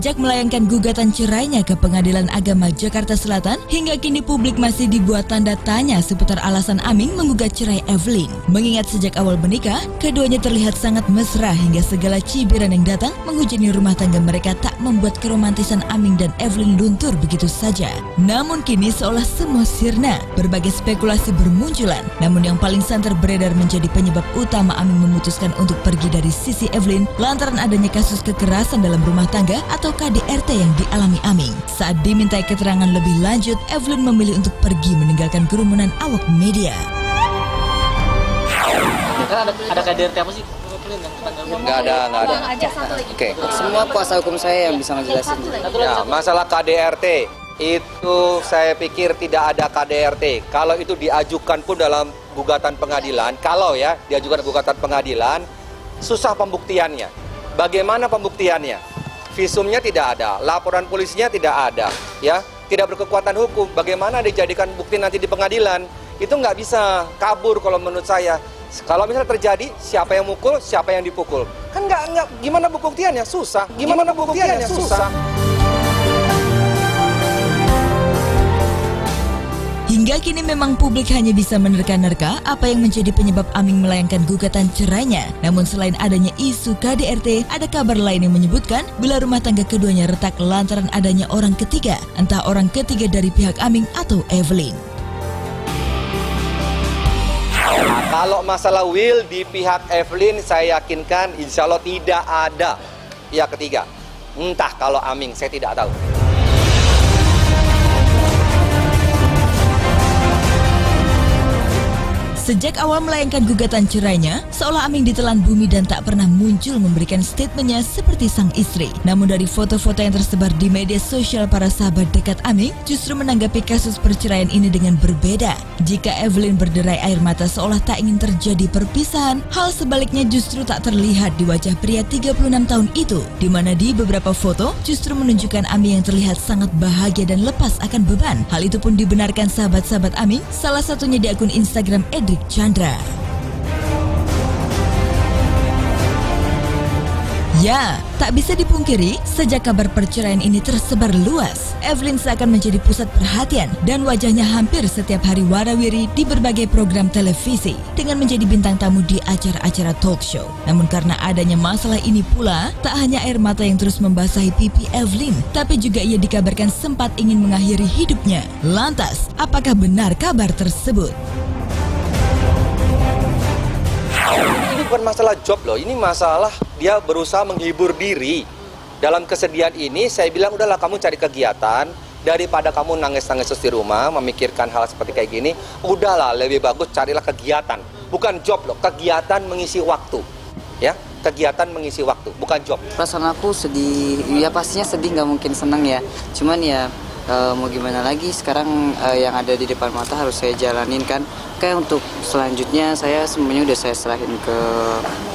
Sejak melayangkan gugatan cerainya ke Pengadilan Agama Jakarta Selatan, hingga kini publik masih dibuat tanda tanya seputar alasan Aming menggugat cerai Evelyn. Mengingat sejak awal menikah, keduanya terlihat sangat mesra hingga segala cibiran yang datang menghujani rumah tangga mereka tak membuat keromantisan Aming dan Evelyn luntur begitu saja. Namun kini seolah semua sirna, berbagai spekulasi bermunculan. Namun yang paling santer beredar menjadi penyebab utama Aming memutuskan untuk pergi dari sisi Evelyn lantaran adanya kasus kekerasan dalam rumah tangga atau KDRT yang dialami Aming. Saat dimintai keterangan lebih lanjut, Evelyn memilih untuk pergi meninggalkan kerumunan awak media. Ada KDRT apa sih? Nggak ada. Oke. Semua kuasa hukum saya yang bisa ngejelasin. Ya, masalah KDRT itu saya pikir tidak ada KDRT. Kalau itu diajukan pun dalam gugatan pengadilan, kalau ya diajukan gugatan pengadilan, susah pembuktiannya. Bagaimana pembuktiannya? Visumnya tidak ada, laporan polisinya tidak ada, ya, tidak berkekuatan hukum. Bagaimana dijadikan bukti nanti di pengadilan? Itu nggak bisa kabur kalau menurut saya. Kalau misalnya terjadi, siapa yang mukul, siapa yang dipukul? Kan nggak, gimana pembuktiannya? Susah. Gimana pembuktiannya? Susah. Hingga kini memang publik hanya bisa menerka-nerka apa yang menjadi penyebab Aming melayangkan gugatan cerainya. Namun selain adanya isu KDRT, ada kabar lain yang menyebutkan bila rumah tangga keduanya retak lantaran adanya orang ketiga, entah orang ketiga dari pihak Aming atau Evelyn. Nah, kalau masalah will di pihak Evelyn, saya yakinkan insya Allah tidak ada pihak ketiga. Entah kalau Aming, saya tidak tahu. Sejak awal melayangkan gugatan cerainya, seolah Aming ditelan bumi dan tak pernah muncul memberikan statementnya seperti sang istri. Namun dari foto-foto yang tersebar di media sosial, para sahabat dekat Aming justru menanggapi kasus perceraian ini dengan berbeda. Jika Evelyn berderai air mata seolah tak ingin terjadi perpisahan, hal sebaliknya justru tak terlihat di wajah pria 36 tahun itu, di mana di beberapa foto justru menunjukkan Aming yang terlihat sangat bahagia dan lepas akan beban. Hal itu pun dibenarkan sahabat-sahabat Aming, salah satunya di akun Instagram Edric Chandra. Ya, tak bisa dipungkiri, sejak kabar perceraian ini tersebar luas, Evelyn seakan menjadi pusat perhatian dan wajahnya hampir setiap hari warawiri di berbagai program televisi dengan menjadi bintang tamu di acara-acara talk show. Namun karena adanya masalah ini pula, tak hanya air mata yang terus membasahi pipi Evelyn, tapi juga ia dikabarkan sempat ingin mengakhiri hidupnya. Lantas, apakah benar kabar tersebut? Ini bukan masalah job loh, ini masalah dia berusaha menghibur diri. Dalam kesedihan ini saya bilang udahlah kamu cari kegiatan, daripada kamu nangis-nangis di rumah memikirkan hal seperti kayak gini, udahlah lebih bagus carilah kegiatan. Bukan job loh, kegiatan mengisi waktu. Ya, kegiatan mengisi waktu, bukan job. Perasaan aku sedih, ya pastinya sedih, nggak mungkin senang ya. Cuman ya mau gimana lagi, sekarang yang ada di depan mata harus saya jalanin kan. Kayak untuk selanjutnya saya semuanya udah saya serahin ke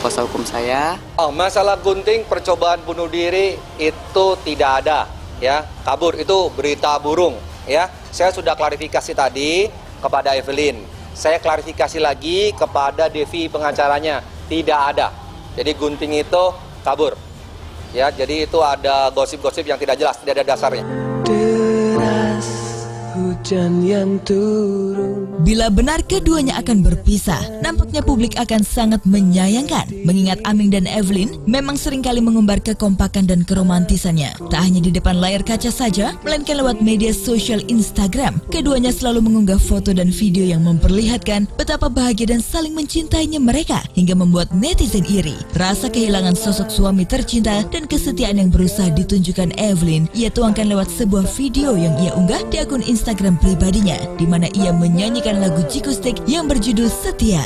kuasa hukum saya. Oh, masalah gunting percobaan bunuh diri itu tidak ada, ya. Kabur itu berita burung, ya. Saya sudah klarifikasi tadi kepada Evelyn. Saya klarifikasi lagi kepada Devi pengacaranya, tidak ada. Jadi gunting itu kabur. Ya, jadi itu ada gosip-gosip yang tidak jelas, tidak ada dasarnya. Hujan yang turun. Bila benar keduanya akan berpisah, nampaknya publik akan sangat menyayangkan, mengingat Aming dan Evelyn memang seringkali mengumbar kekompakan dan keromantisannya. Tak hanya di depan layar kaca saja, melainkan lewat media sosial Instagram, keduanya selalu mengunggah foto dan video yang memperlihatkan betapa bahagia dan saling mencintainya mereka, hingga membuat netizen iri. Rasa kehilangan sosok suami tercinta dan kesetiaan yang berusaha ditunjukkan Evelyn, ia tuangkan lewat sebuah video yang ia unggah di akun Instagram pribadinya, di mana ia menyanyikan lagu Jikustik yang berjudul Setia.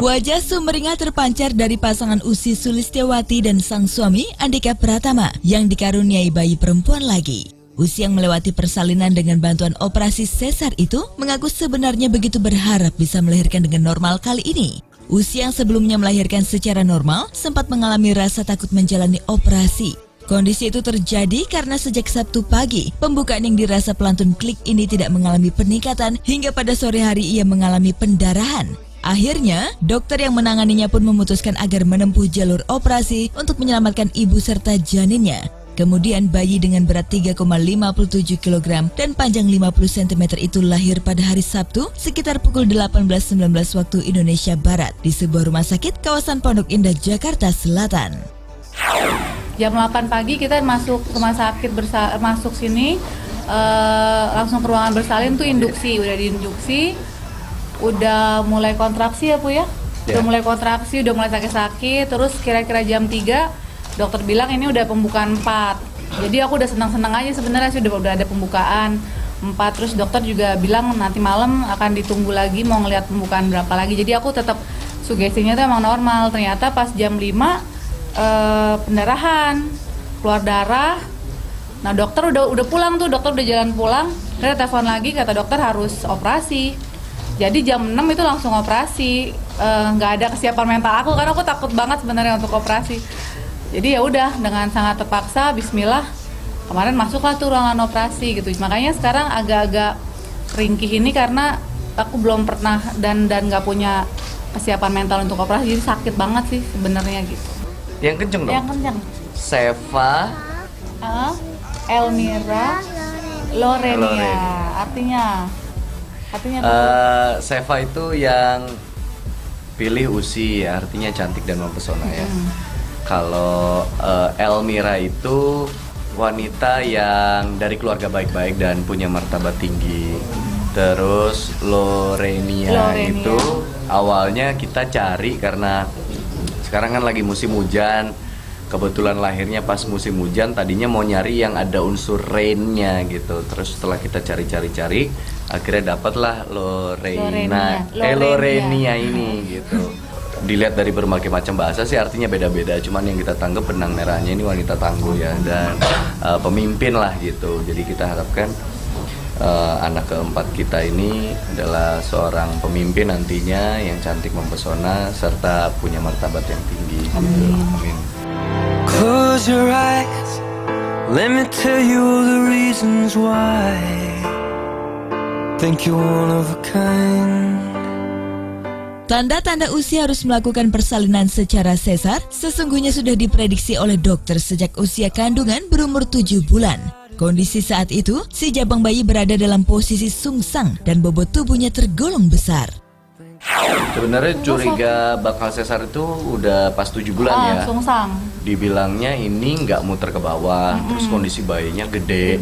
Wajah sumringah terpancar dari pasangan Ussy Sulistyawati dan sang suami Andika Pratama yang dikaruniai bayi perempuan lagi. Ussy yang melewati persalinan dengan bantuan operasi sesar itu mengaku sebenarnya begitu berharap bisa melahirkan dengan normal kali ini. Ussy yang sebelumnya melahirkan secara normal sempat mengalami rasa takut menjalani operasi. Kondisi itu terjadi karena sejak Sabtu pagi, pembukaan yang dirasa pelantun klik ini tidak mengalami peningkatan hingga pada sore hari ia mengalami pendarahan. Akhirnya, dokter yang menanganinya pun memutuskan agar menempuh jalur operasi untuk menyelamatkan ibu serta janinnya. Kemudian bayi dengan berat 3,57 kg dan panjang 50 cm itu lahir pada hari Sabtu sekitar pukul 18.19 waktu Indonesia Barat di sebuah rumah sakit kawasan Pondok Indah, Jakarta Selatan. Jam 8 pagi kita masuk rumah sakit, masuk sini langsung ke ruangan bersalin tuh induksi, udah diinduksi, udah mulai kontraksi ya Bu ya? Udah mulai kontraksi, udah mulai sakit-sakit, terus kira-kira jam 3 dokter bilang ini udah pembukaan 4. Jadi aku udah senang-senang aja sebenarnya sih udah ada pembukaan 4. Terus dokter juga bilang nanti malam akan ditunggu lagi mau ngeliat pembukaan berapa lagi. Jadi aku tetap sugestinya tuh emang normal. Ternyata pas jam 5 pendarahan, keluar darah. Nah dokter udah pulang tuh, dokter udah jalan pulang. Dia telepon lagi kata dokter harus operasi. Jadi jam 6 itu langsung operasi. Nggak ada kesiapan mental aku karena aku takut banget sebenarnya untuk operasi. Jadi ya udah dengan sangat terpaksa, Bismillah kemarin masuklah tuh ruangan operasi gitu. Makanya sekarang agak-agak ringkih ini karena aku belum pernah dan nggak punya kesiapan mental untuk operasi, jadi sakit banget sih sebenarnya gitu. Yang kenceng dong? Yang kenceng. Seva, Elmira, Lorenia. Artinya Seva itu yang pilih Usi, artinya cantik dan mempesona ya. Kalau Elmira itu wanita yang dari keluarga baik-baik dan punya martabat tinggi. Terus Lorenia itu awalnya kita cari karena sekarang kan lagi musim hujan. Kebetulan lahirnya pas musim hujan, tadinya mau nyari yang ada unsur rain-nya gitu. Terus setelah kita cari-cari, akhirnya dapatlah Lorenia ini gitu. Dilihat dari berbagai macam bahasa sih artinya beda-beda, cuman yang kita tanggap benang merahnya ini wanita tangguh ya, dan pemimpin lah gitu. Jadi kita harapkan anak keempat kita ini adalah seorang pemimpin nantinya yang cantik mempesona serta punya martabat yang tinggi. Gitu. Amin. Close your eyes, let me tell you all the reasons why. Think you're one of a kind. Tanda-tanda usia harus melakukan persalinan secara sesar sesungguhnya sudah diprediksi oleh dokter sejak usia kandungan berumur 7 bulan. Kondisi saat itu, si jabang bayi berada dalam posisi sungsang dan bobot tubuhnya tergolong besar. Sebenarnya curiga bakal sesar itu udah pas 7 bulan ya. Sungsang. Dibilangnya ini nggak muter ke bawah, terus kondisi bayinya gede.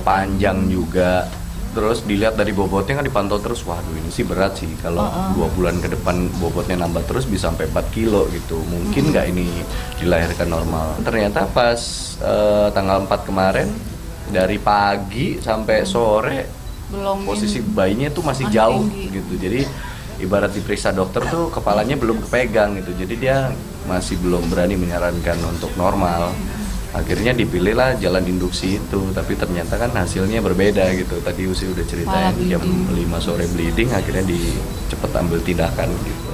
Panjang juga. Terus dilihat dari bobotnya kan dipantau terus, waduh ini sih berat sih kalau 2 bulan ke depan bobotnya nambah terus bisa sampai 4 kilo gitu. Mungkin nggak ini dilahirkan normal. Ternyata pas tanggal 4 kemarin dari pagi sampai sore belum posisi bayinya tuh masih jauh tinggi gitu. Jadi ibarat diperiksa dokter tuh kepalanya belum kepegang gitu. Jadi dia masih belum berani menyarankan untuk normal. Akhirnya dipilihlah jalan induksi itu, tapi ternyata kan hasilnya berbeda gitu. Tadi Usi udah ceritain jam 5 sore bleeding, akhirnya cepet ambil tindakan gitu.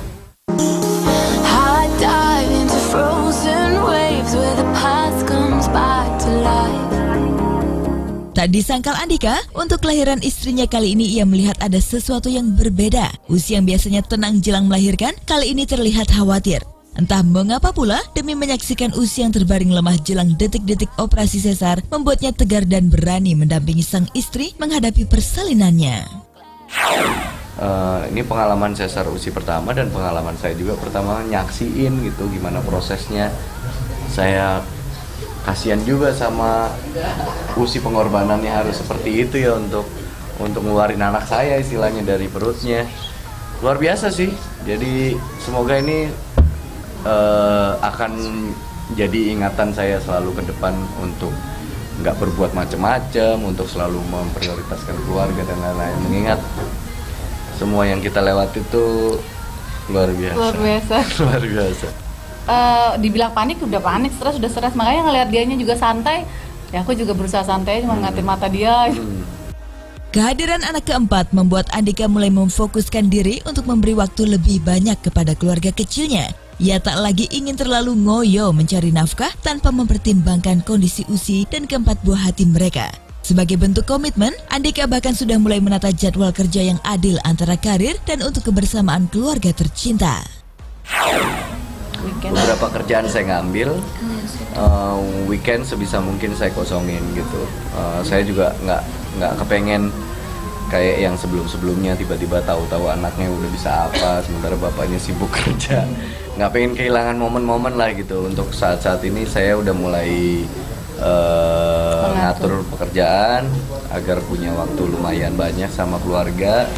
Tak disangkal Andika, untuk kelahiran istrinya kali ini ia melihat ada sesuatu yang berbeda. Usi yang biasanya tenang jelang melahirkan, kali ini terlihat khawatir. Entah mengapa pula, demi menyaksikan Usi yang terbaring lemah jelang detik-detik operasi sesar, membuatnya tegar dan berani mendampingi sang istri menghadapi persalinannya. Ini pengalaman sesar Usi pertama dan pengalaman saya juga pertama nyaksiin gitu gimana prosesnya. Saya kasihan juga sama Usi, pengorbanannya harus seperti itu ya untuk ngeluarin anak saya istilahnya dari perutnya. Luar biasa sih. Jadi semoga ini akan jadi ingatan saya selalu ke depan untuk nggak berbuat macam-macam, untuk selalu memprioritaskan keluarga dan lain-lain. Mengingat semua yang kita lewati itu luar biasa. Luar biasa. Dibilang panik, udah panik, stres, udah stres. Makanya ngelihat dianya juga santai, ya aku juga berusaha santai, cuma ngatin mata dia. Kehadiran anak keempat membuat Andika mulai memfokuskan diri untuk memberi waktu lebih banyak kepada keluarga kecilnya. Ia tak lagi ingin terlalu ngoyo mencari nafkah tanpa mempertimbangkan kondisi usi dan keempat buah hati mereka. Sebagai bentuk komitmen, Andika bahkan sudah mulai menata jadwal kerja yang adil antara karir dan untuk kebersamaan keluarga tercinta. Beberapa kerjaan saya ngambil, weekend sebisa mungkin saya kosongin gitu. Saya juga nggak kepengen kayak yang sebelumnya tiba-tiba tahu-tahu anaknya udah bisa apa sementara bapaknya sibuk kerja. Nggak pengen kehilangan momen-momen lah gitu. Untuk saat-saat ini saya udah mulai ngatur pekerjaan agar punya waktu lumayan banyak sama keluarga.